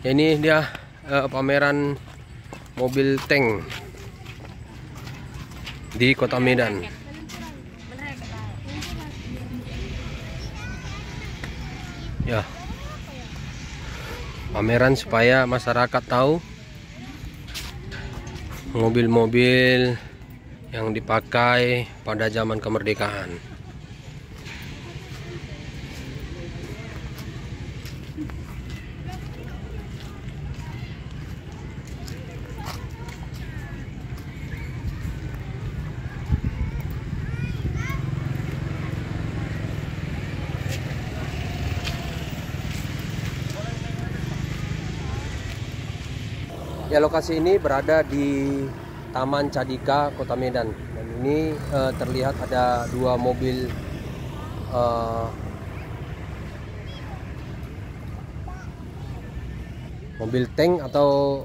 Ya, ini dia pameran mobil tank di Kota Medan. Ya, pameran supaya masyarakat tahu mobil-mobil yang dipakai pada zaman kemerdekaan. Ya, lokasi ini berada di Taman Cadika, Kota Medan. Dan ini terlihat ada dua mobil mobil tank atau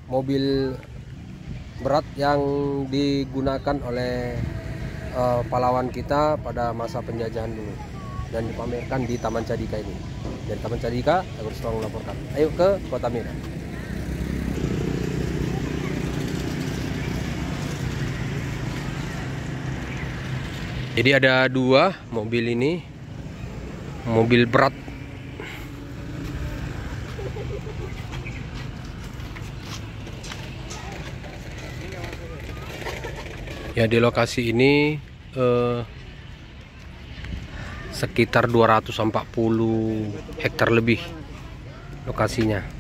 mobil berat yang digunakan oleh pahlawan kita pada masa penjajahan dulu, dan dipamerkan di Taman Cadika ini. Dari Taman Cadika, Agus Strong melaporkan. Ayo ke Kota Medan. Jadi ada dua mobil ini, mobil berat. Ya, di lokasi ini sekitar 240 hektar lebih lokasinya.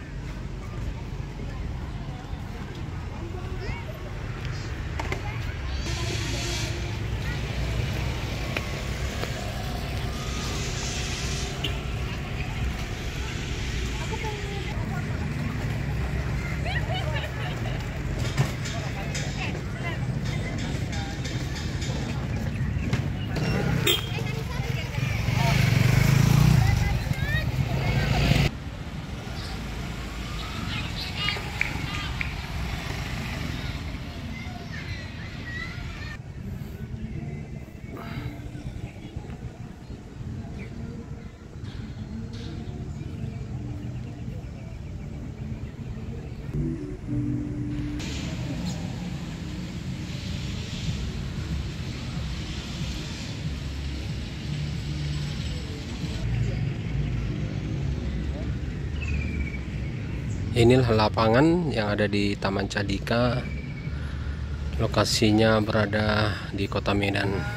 Inilah lapangan yang ada di Taman Cadika. Lokasinya berada di Kota Medan.